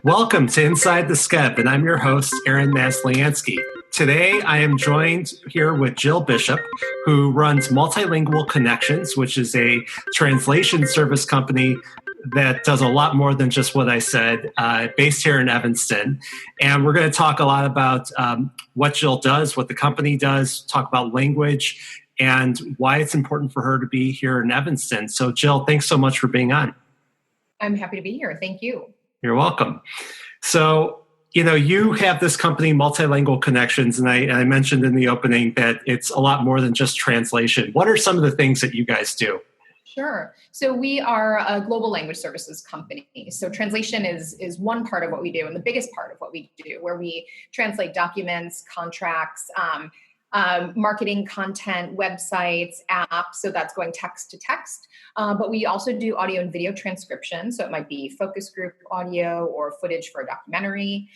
Welcome to Inside the Skep, and I'm your host, Aaron Masliansky. Today, I am joined here with Jill Bishop, who runs Multilingual Connections, which is a translation service company that does a lot more than just what I said, based here in Evanston. And we're going to talk a lot about what Jill does, what the company does, talk about language, and why it's important for her to be here in Evanston. So, Jill, thanks so much for being on. I'm happy to be here. Thank you. You're welcome. So, you have this company, Multilingual Connections, and I mentioned in the opening that it's a lot more than just translation. What are some of the things that you guys do? Sure. So we are a global language services company. So translation is one part of what we do, and the biggest part of what we do, where we translate documents, contracts, marketing content, websites, apps. So that's going text to text. But we also do audio and video transcription. So it might be focus group audio or footage for a documentary.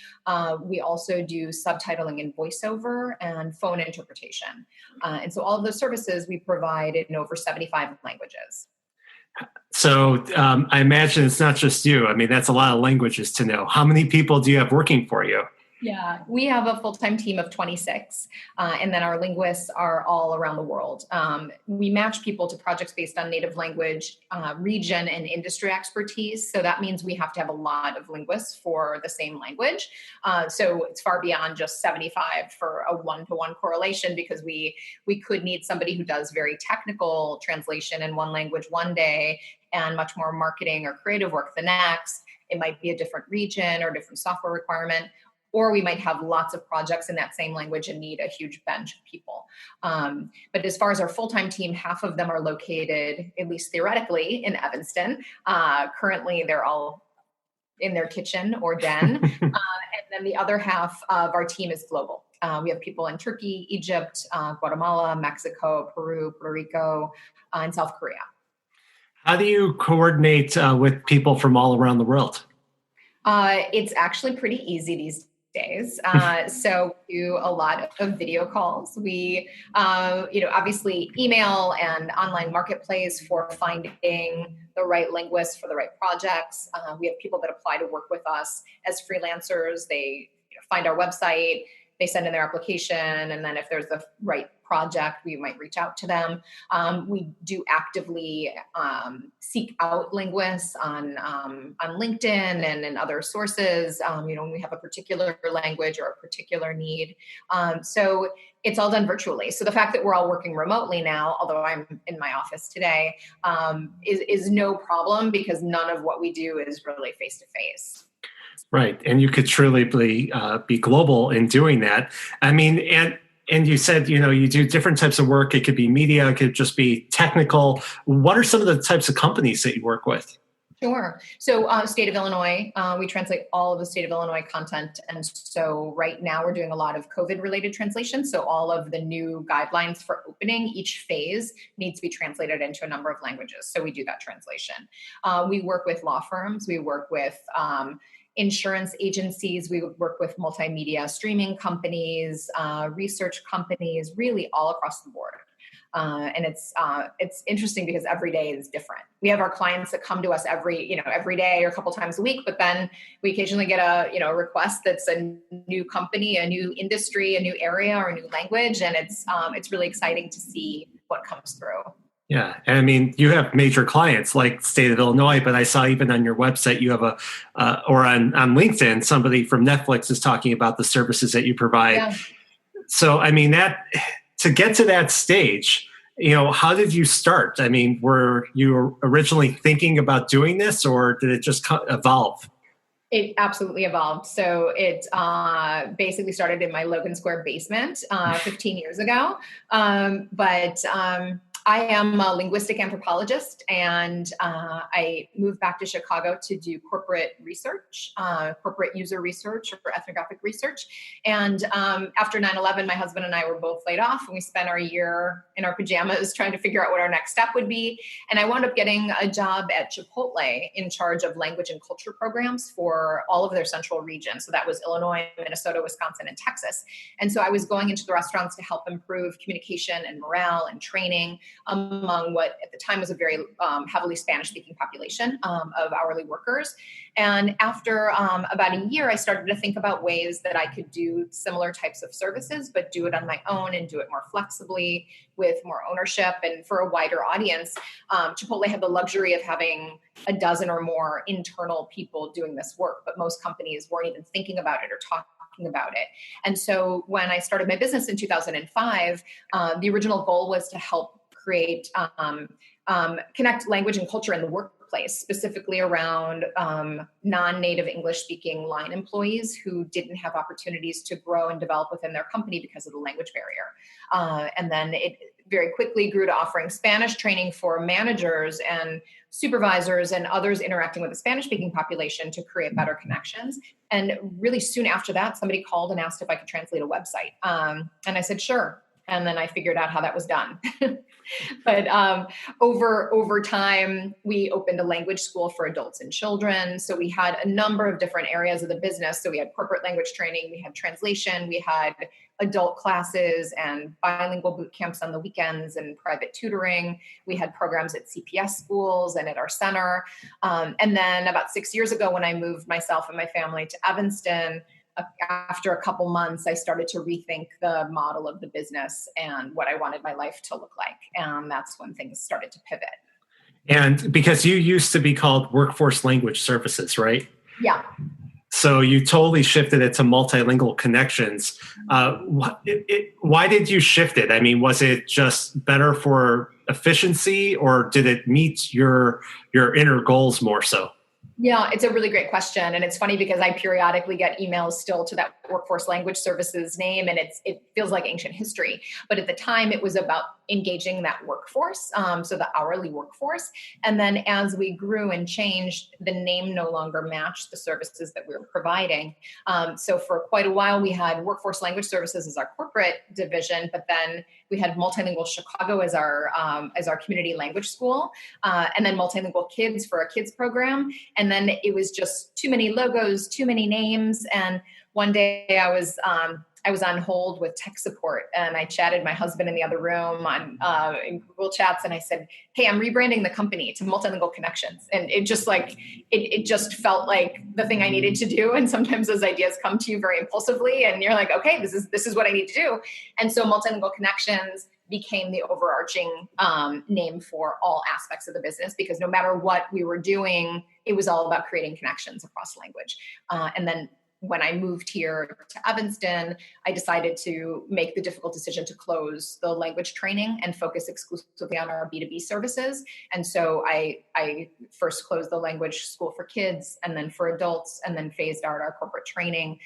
We also do subtitling and voiceover and phone interpretation. And so all of those services we provide in over 75 languages. So I imagine it's not just you. I mean, that's a lot of languages to know. How many people do you have working for you? Yeah, we have a full-time team of 26, and then our linguists are all around the world. We match people to projects based on native language, region, and industry expertise. So that means we have to have a lot of linguists for the same language. So it's far beyond just 75 for a one-to-one correlation, because we could need somebody who does very technical translation in one language one day and much more marketing or creative work the next. It might be a different region or different software requirement. Or we might have lots of projects in that same language and need a huge bench of people. But as far as our full-time team, half of them are located, at least theoretically, in Evanston. Currently, they're all in their kitchen or den. And then the other half of our team is global. We have people in Turkey, Egypt, Guatemala, Mexico, Peru, Puerto Rico, and South Korea. How do you coordinate with people from all around the world? It's actually pretty easy these days. So we do a lot of video calls. We, obviously email and online marketplace for finding the right linguists for the right projects. We have people that apply to work with us as freelancers. They find our website, they send in their application, and then if there's the right project, we might reach out to them. We do actively seek out linguists on LinkedIn and in other sources, when we have a particular language or a particular need. So it's all done virtually. So the fact that we're all working remotely now, although I'm in my office today, is no problem, because none of what we do is really face-to-face. Right. And you could truly be global in doing that. I mean, and you said, you do different types of work. It could be media, it could just be technical. What are some of the types of companies that you work with? Sure. So state of Illinois, we translate all of the state of Illinois content. And so right now we're doing a lot of COVID-related translation. So all of the new guidelines for opening, each phase needs to be translated into a number of languages. So we do that translation. We work with law firms. We work with insurance agencies. We work with multimedia streaming companies, research companies, really all across the board. And it's interesting because every day is different. We have our clients that come to us every day or a couple times a week, but then we occasionally get a request that's a new company, a new industry, a new area, or a new language. And it's really exciting to see what comes through. Yeah. And I mean, you have major clients like state of Illinois, but I saw even on your website, you have or on LinkedIn, somebody from Netflix is talking about the services that you provide. Yeah. So, I mean, to get to that stage, how did you start? I mean, were you originally thinking about doing this, or did it just evolve? It absolutely evolved. So it basically started in my Logan Square basement 15 years ago. But I am a linguistic anthropologist, and I moved back to Chicago to do corporate research, corporate user research or ethnographic research. And after 9/11, my husband and I were both laid off, and we spent our year in our pajamas trying to figure out what our next step would be. And I wound up getting a job at Chipotle in charge of language and culture programs for all of their central region. So that was Illinois, Minnesota, Wisconsin, and Texas. And so I was going into the restaurants to help improve communication and morale and training. among what at the time was a very heavily Spanish-speaking population of hourly workers. And after about a year, I started to think about ways that I could do similar types of services, but do it on my own and do it more flexibly with more ownership and for a wider audience. Chipotle had the luxury of having a dozen or more internal people doing this work, but most companies weren't even thinking about it or talking about it. And so when I started my business in 2005, the original goal was to help create, connect language and culture in the workplace, specifically around non-native English-speaking line employees who didn't have opportunities to grow and develop within their company because of the language barrier. And then it very quickly grew to offering Spanish training for managers and supervisors and others interacting with the Spanish-speaking population to create better connections. And really soon after that, somebody called and asked if I could translate a website. And I said, sure. And then I figured out how that was done. But over time, we opened a language school for adults and children. So we had a number of different areas of the business. So we had corporate language training, we had translation, we had adult classes and bilingual boot camps on the weekends and private tutoring. We had programs at CPS schools and at our center. And then about 6 years ago, when I moved myself and my family to Evanston, after a couple months, I started to rethink the model of the business and what I wanted my life to look like. And that's when things started to pivot. And because you used to be called Workforce Language Services, right? Yeah. So you totally shifted it to Multilingual Connections. Why did you shift it? I mean, was it just better for efficiency, or did it meet your inner goals more so? Yeah, it's a really great question. And it's funny because I periodically get emails still to that Workforce Language Services name, and it feels like ancient history. But at the time, it was about engaging that workforce, so the hourly workforce. And then as we grew and changed, the name no longer matched the services that we were providing. So for quite a while, we had Workforce Language Services as our corporate division, but then we had Multilingual Chicago as our community language school, and then Multilingual Kids for our kids program. And then it was just too many logos, too many names. And one day I was on hold with tech support, and I chatted my husband in the other room on in Google Chats, and I said, "Hey, I'm rebranding the company to Multilingual Connections." And it just it just felt like the thing I needed to do. And sometimes those ideas come to you very impulsively, and you're like, "Okay, this is what I need to do." And so Multilingual Connections became the overarching name for all aspects of the business, because no matter what we were doing, it was all about creating connections across language. And then when I moved here to Evanston, I decided to make the difficult decision to close the language training and focus exclusively on our B2B services. And so I first closed the language school for kids, and then for adults, and then phased out our corporate training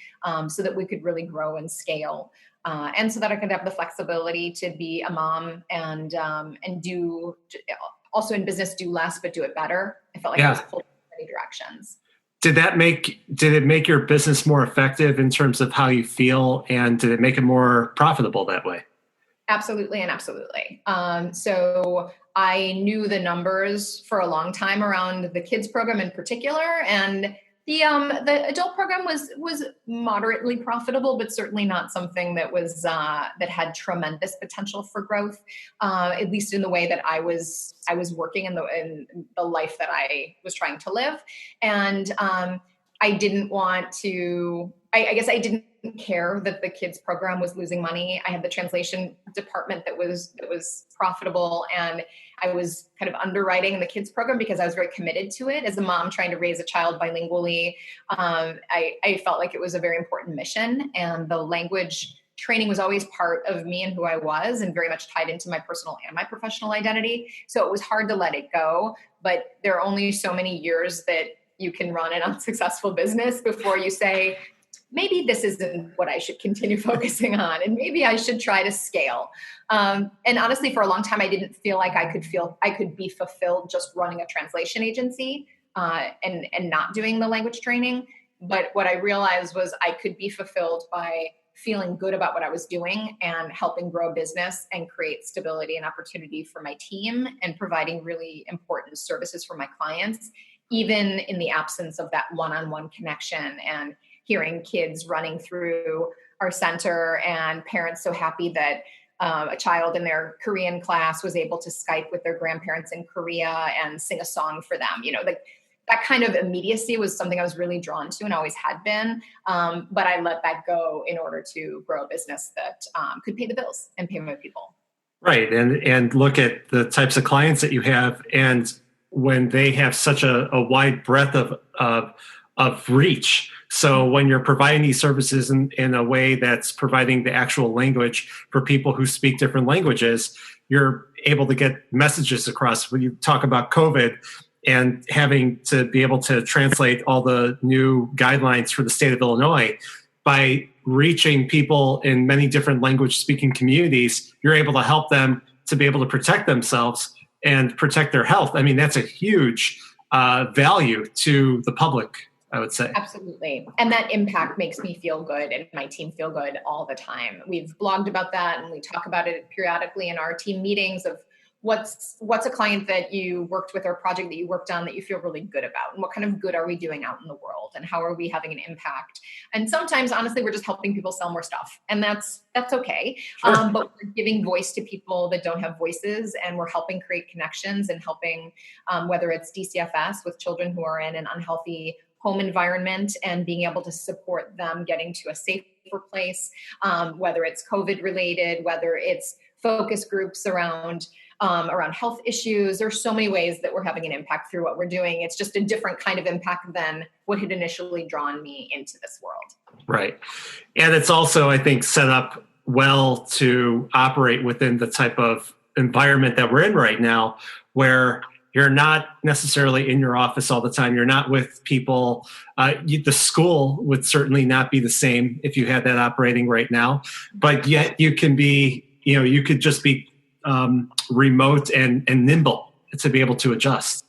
so that we could really grow and scale. And so that I could have the flexibility to be a mom and do also in business, do less, but do it better. I felt like I was pulled in many directions. Did it make your business more effective in terms of how you feel, and did it make it more profitable that way? Absolutely. And absolutely. So I knew the numbers for a long time around the kids program in particular, and the adult program was moderately profitable, but certainly not something that was that had tremendous potential for growth, at least in the way that I was working in the life that I was trying to live. And I didn't want to. I guess I didn't care that the kids program was losing money. I had the translation department that was profitable, and I was kind of underwriting the kids program because I was very committed to it. As a mom trying to raise a child bilingually, I felt like it was a very important mission, and the language training was always part of me and who I was, and very much tied into my personal and my professional identity. So it was hard to let it go, but there are only so many years that you can run an unsuccessful business before you say, maybe this isn't what I should continue focusing on, and maybe I should try to scale. And honestly, for a long time, I didn't feel like I could be fulfilled just running a translation agency and not doing the language training. But what I realized was I could be fulfilled by feeling good about what I was doing and helping grow a business and create stability and opportunity for my team and providing really important services for my clients, even in the absence of that one-on-one connection, and hearing kids running through our center and parents so happy that a child in their Korean class was able to Skype with their grandparents in Korea and sing a song for them. That kind of immediacy was something I was really drawn to and always had been. But I let that go in order to grow a business that could pay the bills and pay my people. Right. And look at the types of clients that you have. And when they have such a wide breadth of reach. So when you're providing these services in a way that's providing the actual language for people who speak different languages, you're able to get messages across. When you talk about COVID and having to be able to translate all the new guidelines for the state of Illinois, by reaching people in many different language speaking communities, you're able to help them to be able to protect themselves and protect their health. I mean, that's a huge value to the public, I would say. Absolutely. And that impact makes me feel good and my team feel good all the time. We've blogged about that and we talk about it periodically in our team meetings of what's a client that you worked with or a project that you worked on that you feel really good about, and what kind of good are we doing out in the world, and how are we having an impact? And sometimes, honestly, we're just helping people sell more stuff, and that's okay. Sure. But we're giving voice to people that don't have voices, and we're helping create connections and helping, whether it's DCFS with children who are in an unhealthy home environment and being able to support them getting to a safer place, whether it's COVID related, whether it's focus groups around health issues. There's so many ways that we're having an impact through what we're doing. It's just a different kind of impact than what had initially drawn me into this world. Right. And it's also, I think, set up well to operate within the type of environment that we're in right now, where you're not necessarily in your office all the time. You're not with people. The school would certainly not be the same if you had that operating right now, but yet you can be, you could just be remote and nimble to be able to adjust.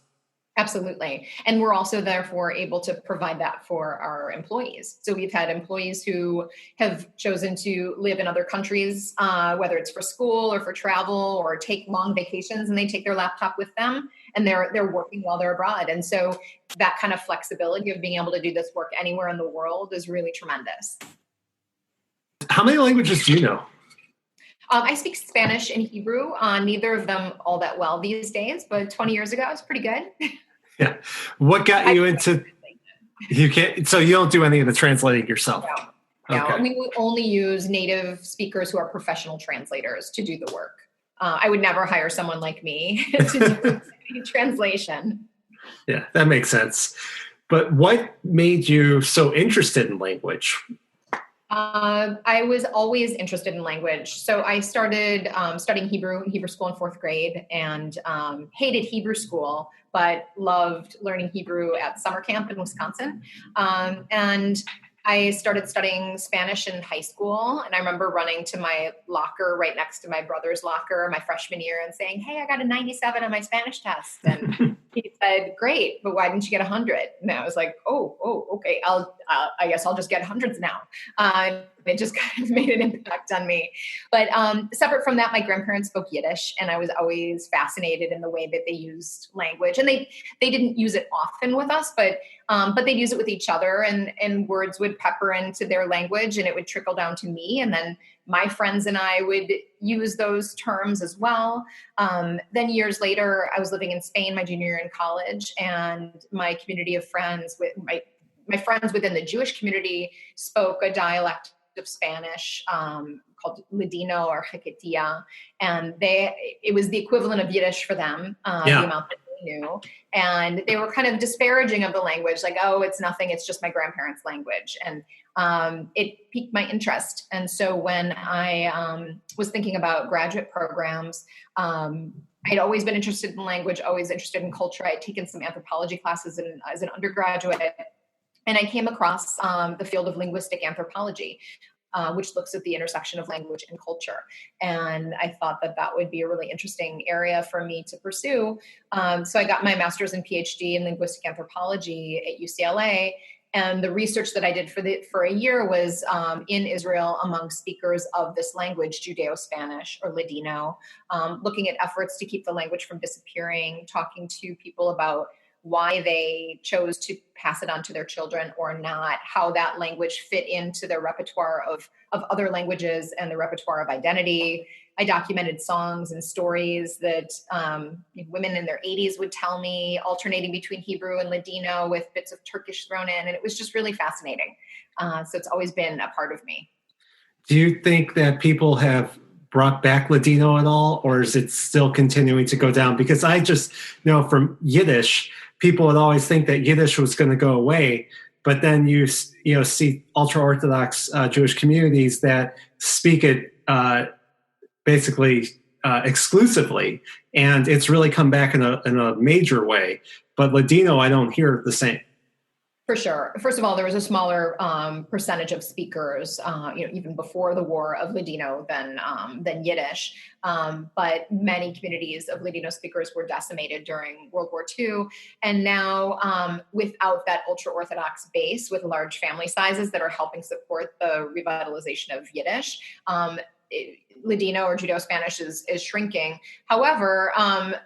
Absolutely. And we're also therefore able to provide that for our employees. So we've had employees who have chosen to live in other countries, whether it's for school or for travel or take long vacations, and they take their laptop with them and they're working while they're abroad. And so that kind of flexibility of being able to do this work anywhere in the world is really tremendous. How many languages do you know? I speak Spanish and Hebrew, neither of them all that well these days, but 20 years ago, I was pretty good. Yeah. What got you into, so you don't do any of the translating yourself? No. Okay. We would only use native speakers who are professional translators to do the work. I would never hire someone like me to do translation. Yeah, that makes sense. But what made you so interested in language? I was always interested in language. So I started studying Hebrew school in 4th grade and hated Hebrew school, but loved learning Hebrew at summer camp in Wisconsin. And I started studying Spanish in high school. And I remember running to my locker right next to my brother's locker my freshman year and saying, "Hey, I got a 97 on my Spanish test." And he said, "Great, but why didn't you get 100? And I was like, oh, okay. I guess I'll just get hundreds now. It just kind of made an impact on me. But separate from that, my grandparents spoke Yiddish, and I was always fascinated in the way that they used language. And they didn't use it often with us, but they'd use it with each other, and words would pepper into their language, and it would trickle down to me. And then my friends and I would use those terms as well. Then years later, I was living in Spain my junior year in college, and my community of friends, with my friends within the Jewish community, spoke a dialect of Spanish called Ladino or Jiquitilla, and it was the equivalent of Yiddish for them, the amount that they knew. And they were kind of disparaging of the language, like, "Oh, it's nothing, it's just my grandparents' language." And it piqued my interest. And so when I was thinking about graduate programs, I'd always been interested in language, always interested in culture. I'd taken some anthropology classes as an undergraduate, and I came across the field of linguistic anthropology, which looks at the intersection of language and culture. And I thought that would be a really interesting area for me to pursue. So I got my master's and PhD in linguistic anthropology at UCLA. And the research that I did for a year was in Israel among speakers of this language, Judeo-Spanish or Ladino, looking at efforts to keep the language from disappearing, talking to people about why they chose to pass it on to their children or not, how that language fit into their repertoire of other languages and the repertoire of identity. I documented songs and stories that women in their 80s would tell me, alternating between Hebrew and Ladino with bits of Turkish thrown in. And it was just really fascinating. So it's always been a part of me. Do you think that people have brought back Ladino at all, or is it still continuing to go down? Because I just know from Yiddish, people would always think that Yiddish was going to go away, but then you see ultra-Orthodox Jewish communities that speak it basically exclusively, and it's really come back in a major way. But Ladino, I don't hear the same. For sure. First of all, there was a smaller percentage of speakers, even before the war, of Ladino than Yiddish. But many communities of Ladino speakers were decimated during World War II. And now, without that ultra-Orthodox base with large family sizes that are helping support the revitalization of Yiddish, Ladino or Judeo-Spanish is shrinking. However,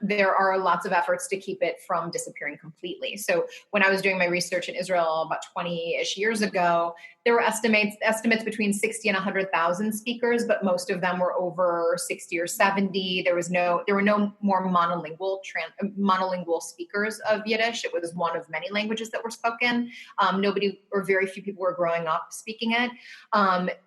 there are lots of efforts to keep it from disappearing completely. So when I was doing my research in Israel about 20-ish years ago, there were estimates between 60 and 100,000 speakers, but most of them were over 60 or 70. There were no more monolingual speakers of Yiddish. It was one of many languages that were spoken. Nobody or very few people were growing up speaking it.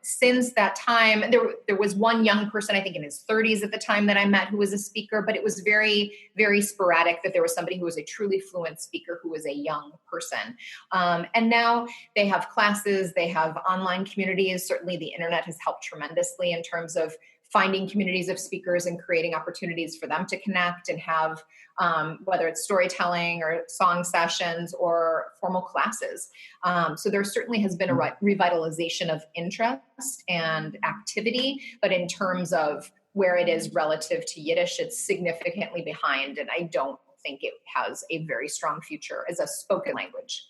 Since that time, there was one young person, I think in his 30s at the time, that I met who was a speaker, but it was very, very sporadic that there was somebody who was a truly fluent speaker who was a young person. And now they have classes, they have online communities. Certainly the internet has helped tremendously in terms of finding communities of speakers and creating opportunities for them to connect and have, whether it's storytelling or song sessions or formal classes. So there certainly has been a revitalization of interest and activity, but in terms of where it is relative to Yiddish, it's significantly behind. And I don't think it has a very strong future as a spoken language.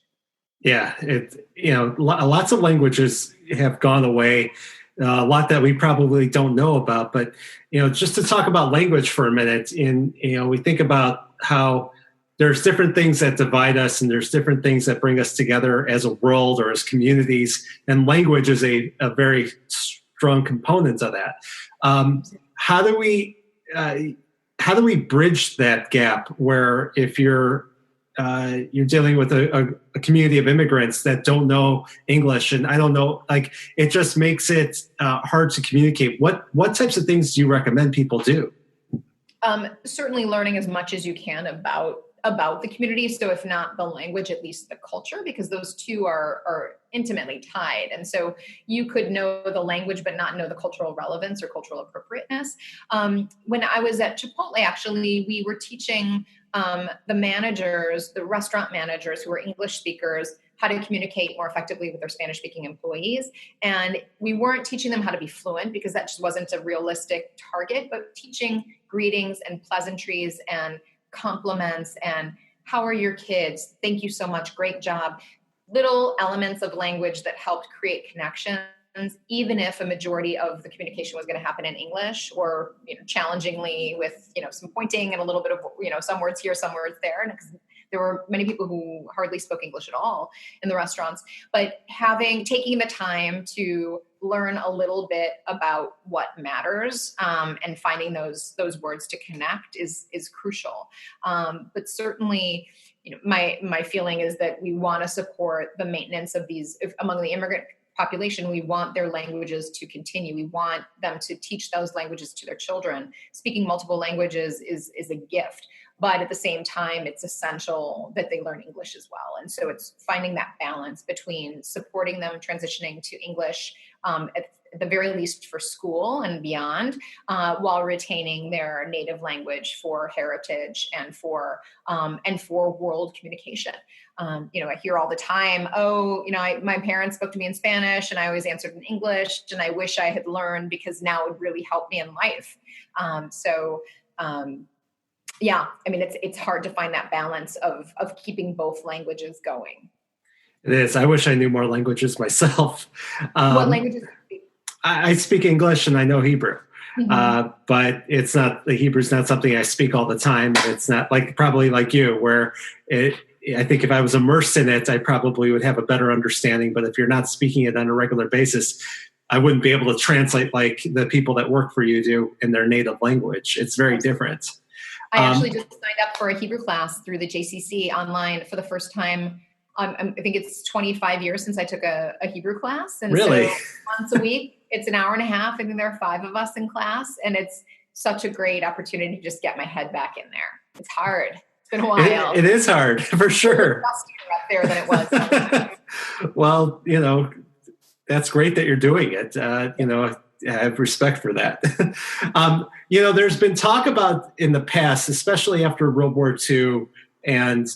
Yeah, lots of languages have gone away. A lot that we probably don't know about, but just to talk about language for a minute, we think about how there's different things that divide us, and there's different things that bring us together as a world or as communities, and language is a very strong component of that. How do we bridge that gap where if you're dealing with a community of immigrants that don't know English, and I don't know, it just makes it hard to communicate. What types of things do you recommend people do? Certainly learning as much as you can about the community. So if not the language, at least the culture, because those two are intimately tied. And so you could know the language, but not know the cultural relevance or cultural appropriateness. When I was at Chipotle, actually, we were teaching the restaurant managers who were English speakers, how to communicate more effectively with their Spanish-speaking employees. And we weren't teaching them how to be fluent because that just wasn't a realistic target, but teaching greetings and pleasantries and compliments and how are your kids? Thank you so much. Great job. Little elements of language that helped create connections, even if a majority of the communication was going to happen in English or, challengingly with, some pointing and a little bit of, some words here, some words there. And there were many people who hardly spoke English at all in the restaurants, but taking the time to learn a little bit about what matters and finding those words to connect is crucial. But certainly, my feeling is that we want to support the maintenance of these among the immigrant population. We want their languages to continue. We want them to teach those languages to their children. Speaking multiple languages is a gift, but at the same time, it's essential that they learn English as well. And so it's finding that balance between supporting them transitioning to English at the very least for school and beyond, while retaining their native language for heritage and for world communication. I hear all the time, my parents spoke to me in Spanish and I always answered in English, and I wish I had learned because now it would really help me in life. It's hard to find that balance of keeping both languages going. It is. I wish I knew more languages myself. What languages do you speak? I speak English and I know Hebrew, but the Hebrew's not something I speak all the time. It's not probably like you, where I think if I was immersed in it, I probably would have a better understanding. But if you're not speaking it on a regular basis, I wouldn't be able to translate like the people that work for you do in their native language. It's very different. I actually just signed up for a Hebrew class through the JCC online for the first time. I think it's 25 years since I took a Hebrew class. And really? So once a week, it's an hour and a half. I think there are 5 of us in class, and it's such a great opportunity to just get my head back in there. It's hard. It's been a while. It is hard, for sure. It's up there than it was. Well, that's great that you're doing it. I have respect for that. There's been talk about in the past, especially after World War II and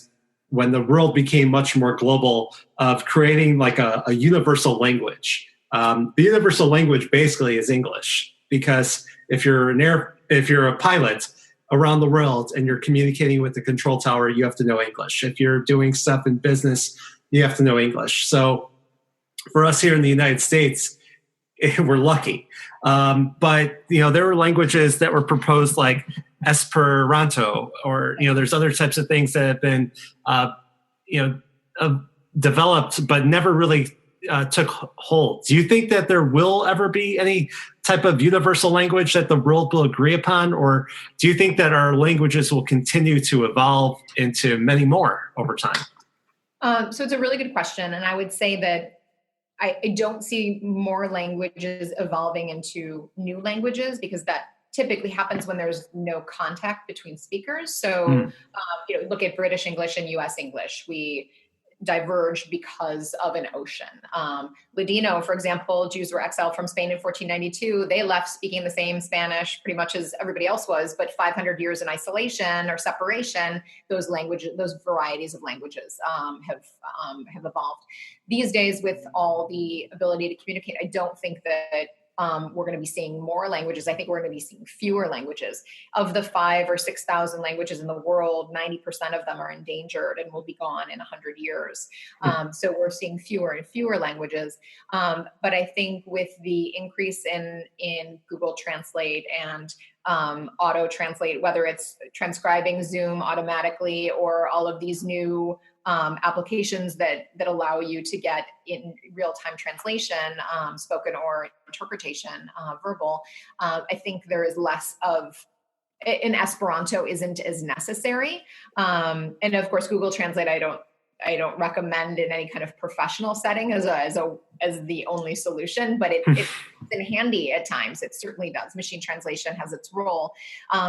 when the world became much more global, of creating like a universal language. The universal language basically is English, because if you're a pilot around the world and you're communicating with the control tower, you have to know English. If you're doing stuff in business, you have to know English. So for us here in the United States, we're lucky. But there were languages that were proposed like Esperanto, or there's other types of things that have been developed but never really took hold. Do you think that there will ever be any type of universal language that the world will agree upon, or do you think that our languages will continue to evolve into many more over time? So it's a really good question, and I would say that I don't see more languages evolving into new languages, because that typically happens when there's no contact between speakers. So, look at British English and US English. We diverged because of an ocean. Ladino, for example, Jews were exiled from Spain in 1492. They left speaking the same Spanish pretty much as everybody else was, but 500 years in isolation or separation, those varieties of languages have evolved. These days, with all the ability to communicate, I don't think that we're going to be seeing more languages. I think we're going to be seeing fewer languages. Of the 5,000 or 6,000 languages in the world, 90% of them are endangered and will be gone in 100 years. So we're seeing fewer and fewer languages. But I think with the increase in Google Translate and auto translate, whether it's transcribing Zoom automatically or all of these new applications that allow you to get in real-time translation, spoken or interpretation, verbal, I think there is less of, in Esperanto isn't as necessary. And of course, Google Translate, I don't recommend in any kind of professional setting as the only solution, but it's been handy at times. It certainly does. Machine translation has its role.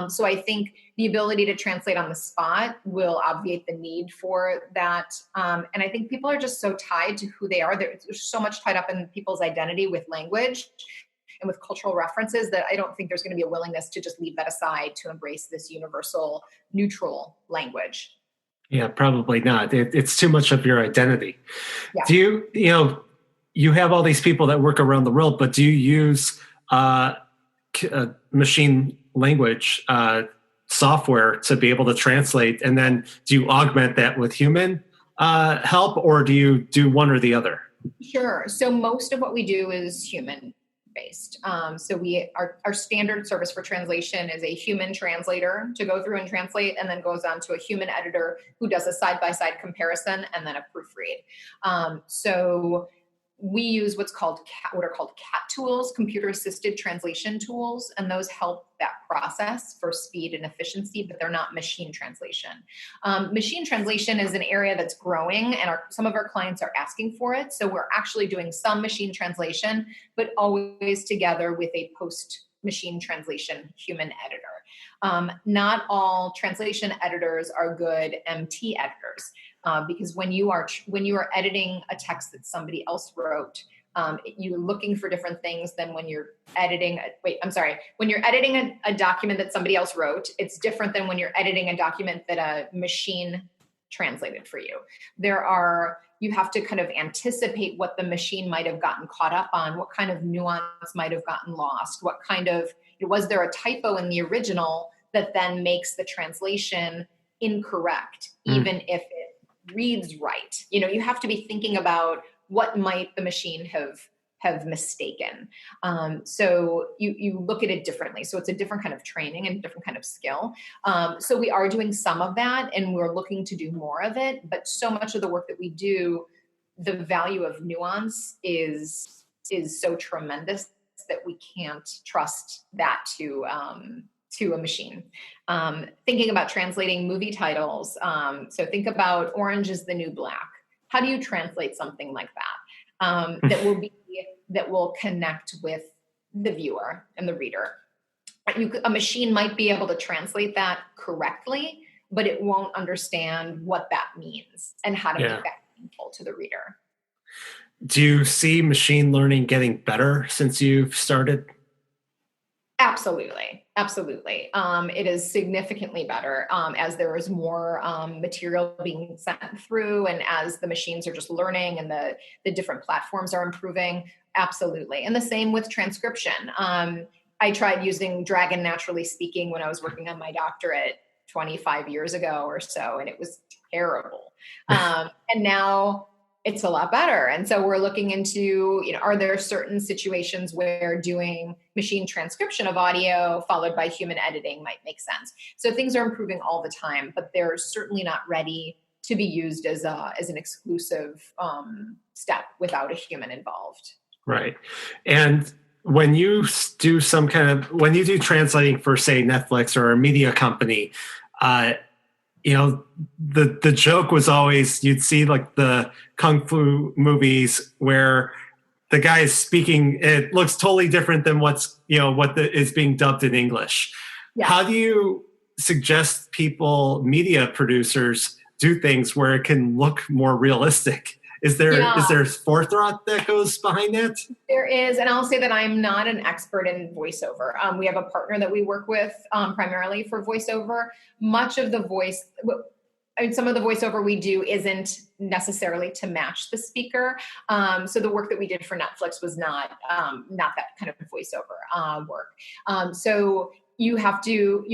So I think the ability to translate on the spot will obviate the need for that. And I think people are just so tied to who they are. There's so much tied up in people's identity with language and with cultural references that I don't think there's going to be a willingness to just leave that aside to embrace this universal, neutral language. Yeah, probably not. It's too much of your identity. Yeah. Do you have all these people that work around the world, but do you use machine language software to be able to translate? And then do you augment that with human help, or do you do one or the other? Sure. So most of what we do is human based. So our standard service for translation is a human translator to go through and translate, and then goes on to a human editor who does a side-by-side comparison and then a proofread. So we use what are called CAT tools, computer-assisted translation tools, and those help that process for speed and efficiency, but they're not machine translation. Machine translation is an area that's growing, and some of our clients are asking for it. So we're actually doing some machine translation, but always together with a post-machine translation human editor. Not all translation editors are good MT editors. Because when you are editing a text that somebody else wrote, you're looking for different things than when you're editing. When you're editing a document that somebody else wrote, it's different than when you're editing a document that a machine translated for you. You have to kind of anticipate what the machine might have gotten caught up on, what kind of nuance might have gotten lost, was there a typo in the original that then makes the translation incorrect, even if it reads right. You have to be thinking about what might the machine have mistaken. So you look at it differently. So it's a different kind of training and different kind of skill. So we are doing some of that, and we're looking to do more of it. But so much of the work that we do, the value of nuance is is so tremendous that we can't trust that to a machine. Thinking about translating movie titles. So think about Orange is the New Black. How do you translate something like that? That will connect with the viewer and the reader. A machine might be able to translate that correctly, but it won't understand what that means and how to make that meaningful to the reader. Do you see machine learning getting better since you've started? Absolutely. It is significantly better as there is more material being sent through, and as the machines are just learning and the different platforms are improving. Absolutely. And the same with transcription. I tried using Dragon Naturally Speaking when I was working on my doctorate 25 years ago or so, and it was terrible. And now it's a lot better. And so we're looking into, are there certain situations where doing machine transcription of audio followed by human editing might make sense? So things are improving all the time, but they're certainly not ready to be used as an exclusive step without a human involved. Right. And when you do translating for, say, Netflix or a media company, the joke was always, you'd see like the kung fu movies where the guy is speaking, it looks totally different than what is being dubbed in English. Yeah. How do you suggest media producers, do things where it can look more realistic? Is there forethought that goes behind that? There is, and I'll say that I'm not an expert in voiceover. We have a partner that we work with primarily for voiceover. Some of the voiceover we do isn't necessarily to match the speaker. So the work that we did for Netflix was not that kind of voiceover work. So you have to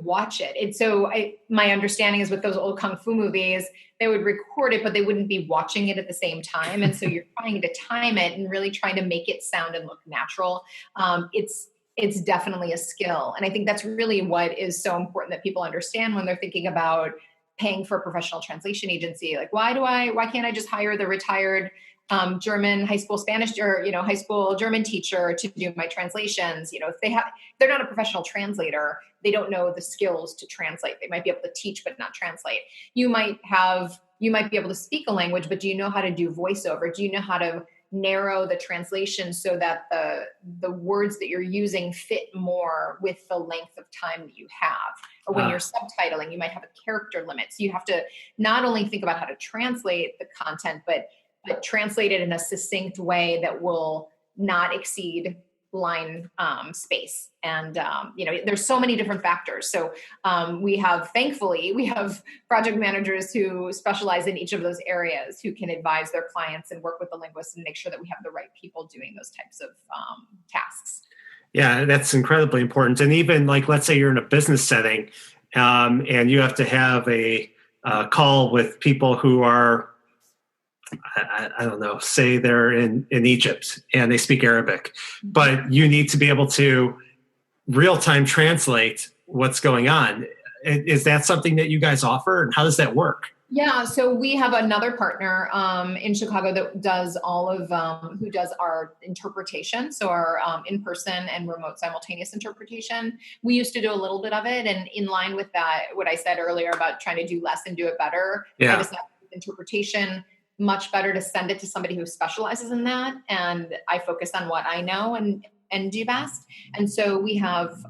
watch it. And so my understanding is with those old kung fu movies, they would record it, but they wouldn't be watching it at the same time. And so you're trying to time it and really trying to make it sound and look natural. It's definitely a skill. And I think that's really what is so important that people understand when they're thinking about paying for a professional translation agency. Like, why can't I just hire the retired German high school Spanish or high school German teacher to do my translations? If they're not a professional translator, they don't know the skills to translate. They might be able to teach but not translate. You might be able to speak a language, but do you know how to do voiceover? Do you know how to narrow the translation so that the words that you're using fit more with the length of time that you have? Or when you're subtitling, you might have a character limit. So you have to not only think about how to translate the content, but translate it in a succinct way that will not exceed line space. And, there's so many different factors. So thankfully, we have project managers who specialize in each of those areas, who can advise their clients and work with the linguists and make sure that we have the right people doing those types of tasks. Yeah, that's incredibly important. And even like, let's say you're in a business setting and you have to have a call with people who are, I don't know, say they're in Egypt and they speak Arabic, but you need to be able to real-time translate what's going on. Is that something that you guys offer, and how does that work? Yeah, so we have another partner in Chicago that does who does our interpretation, so our in-person and remote simultaneous interpretation. We used to do a little bit of it, and in line with that, what I said earlier about trying to do less and do it better, I decided interpretation, much better to send it to somebody who specializes in that, and I focus on what I know and do best. And so we have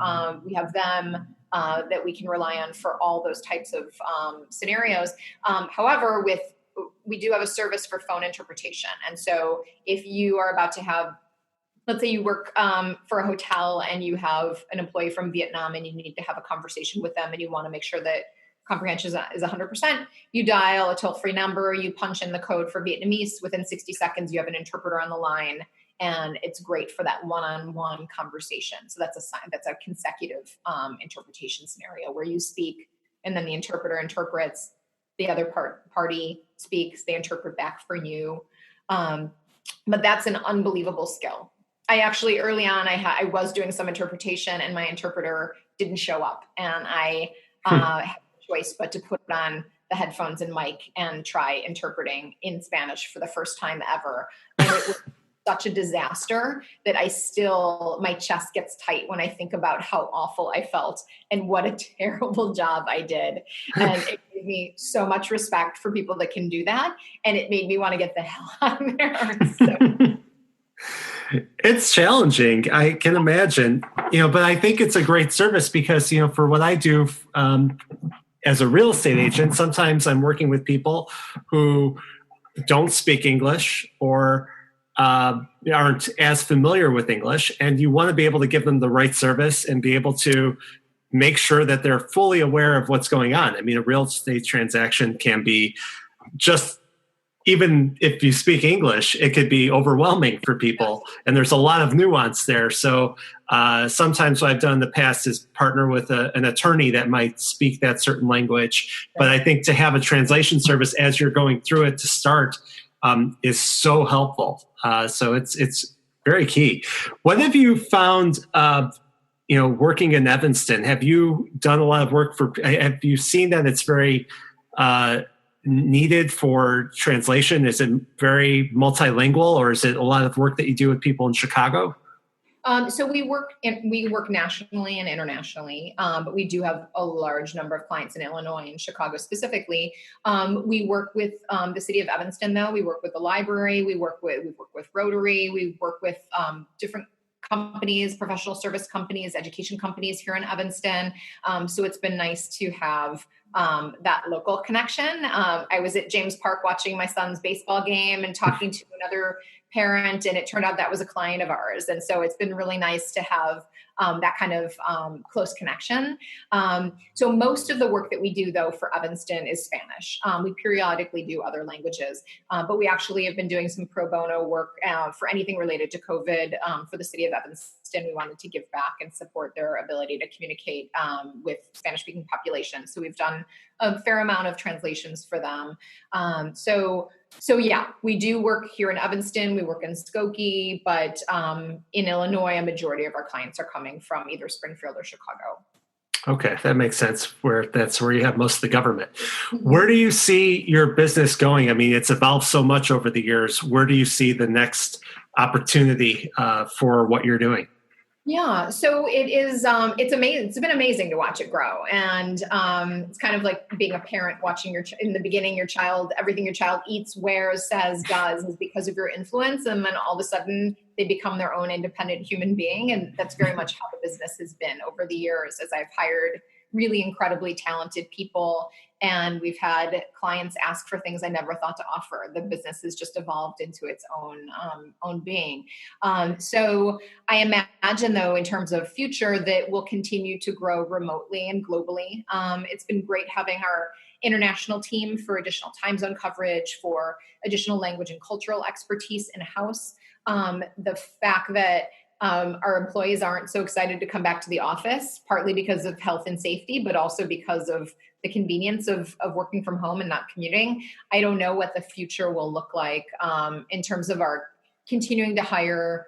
them that we can rely on for all those types of scenarios. However, we do have a service for phone interpretation. And so if you are about to have, let's say you work for a hotel and you have an employee from Vietnam and you need to have a conversation with them and you want to make sure that comprehension is 100%, you dial a toll-free number, you punch in the code for Vietnamese, within 60 seconds, you have an interpreter on the line, and it's great for that one-on-one conversation. So that's a consecutive interpretation scenario where you speak and then the interpreter interprets, the other party speaks, they interpret back for you. But that's an unbelievable skill. I actually, early on, I was doing some interpretation and my interpreter didn't show up, and I had choice but to put on the headphones and mic and try interpreting in Spanish for the first time ever. And it was such a disaster that my chest gets tight when I think about how awful I felt and what a terrible job I did. And it gave me so much respect for people that can do that. And it made me want to get the hell out of there. So. It's challenging, I can imagine, but I think it's a great service because, for what I do as a real estate agent, sometimes I'm working with people who don't speak English or aren't as familiar with English, and you want to be able to give them the right service and be able to make sure that they're fully aware of what's going on. I mean, a real estate transaction can be just, even if you speak English, it could be overwhelming for people. And there's a lot of nuance there. So sometimes what I've done in the past is partner with an attorney that might speak that certain language. But I think to have a translation service as you're going through it to start is so helpful. So it's very key. What have you found, working in Evanston? Have you done a lot of work have you seen that it's very needed for translation? Is it very multilingual, or is it a lot of work that you do with people in Chicago? So we work nationally and internationally, but we do have a large number of clients in Illinois and Chicago specifically. We work with the city of Evanston, though. We work with the library. We work with Rotary. We work with different companies, professional service companies, education companies here in Evanston. So it's been nice to have that local connection. I was at James Park watching my son's baseball game and talking to another parent, and it turned out that was a client of ours. And so it's been really nice to have that kind of close connection. So most of the work that we do, though, for Evanston is Spanish. We periodically do other languages, but we actually have been doing some pro bono work for anything related to COVID for the city of Evanston. We wanted to give back and support their ability to communicate with Spanish-speaking populations. So we've done a fair amount of translations for them. So yeah, we do work here in Evanston. We work in Skokie, but in Illinois, a majority of our clients are coming from either Springfield or Chicago. Okay, that makes sense. That's where you have most of the government. Where do you see your business going? I mean, it's evolved so much over the years. Where do you see the next opportunity for what you're doing? Yeah, so it's amazing. It's been amazing to watch it grow, and it's kind of like being a parent watching in the beginning, everything your child eats, wears, says, does is because of your influence, and then all of a sudden they become their own independent human being, and that's very much how the business has been over the years. As I've hired really incredibly talented people, and we've had clients ask for things I never thought to offer. The business has just evolved into its own being. So I imagine, though, in terms of future, that we'll continue to grow remotely and globally. It's been great having our international team for additional time zone coverage, for additional language and cultural expertise in-house. The fact that our employees aren't so excited to come back to the office, partly because of health and safety, but also because of the convenience of working from home and not commuting. I don't know what the future will look like in terms of our continuing to hire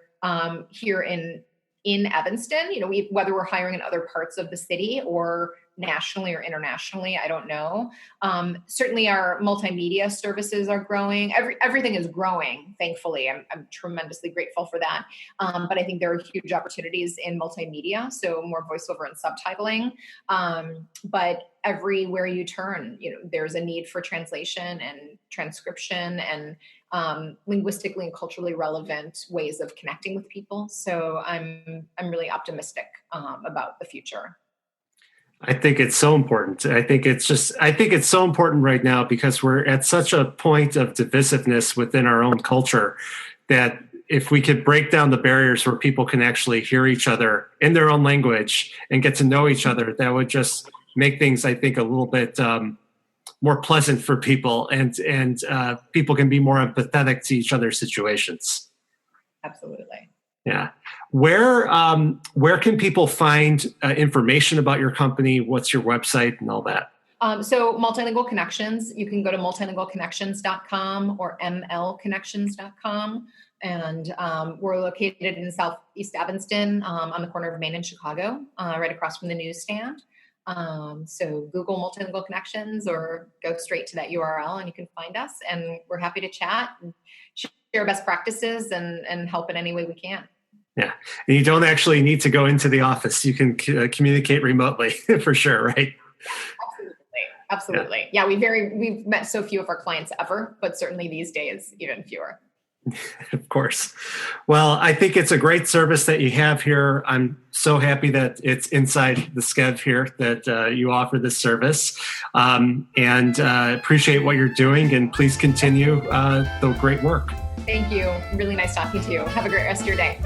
here in Evanston. Whether we're hiring in other parts of the city or nationally or internationally, I don't know. Certainly our multimedia services are growing. Everything is growing, thankfully. I'm tremendously grateful for that. But I think there are huge opportunities in multimedia, so more voiceover and subtitling. But everywhere you turn, there's a need for translation and transcription and linguistically and culturally relevant ways of connecting with people. So I'm really optimistic about the future. I think it's so important. I think it's so important right now because we're at such a point of divisiveness within our own culture that if we could break down the barriers where people can actually hear each other in their own language and get to know each other, that would just make things, I think, a little bit more pleasant for people, and people can be more empathetic to each other's situations. Absolutely. Yeah. Where can people find information about your company? What's your website and all that? So Multilingual Connections, you can go to multilingualconnections.com or mlconnections.com. And we're located in Southeast Evanston on the corner of Main and Chicago, right across from the newsstand. So Google Multilingual Connections or go straight to that URL and you can find us. And we're happy to chat and share best practices and help in any way we can. Yeah. And you don't actually need to go into the office. You can communicate remotely for sure, right? Absolutely. Yeah, we've met so few of our clients ever, but certainly these days, even fewer. Of course. Well, I think it's a great service that you have here. I'm so happy that it's inside the SCEV here that you offer this service, and appreciate what you're doing, and please continue the great work. Thank you. Really nice talking to you. Have a great rest of your day.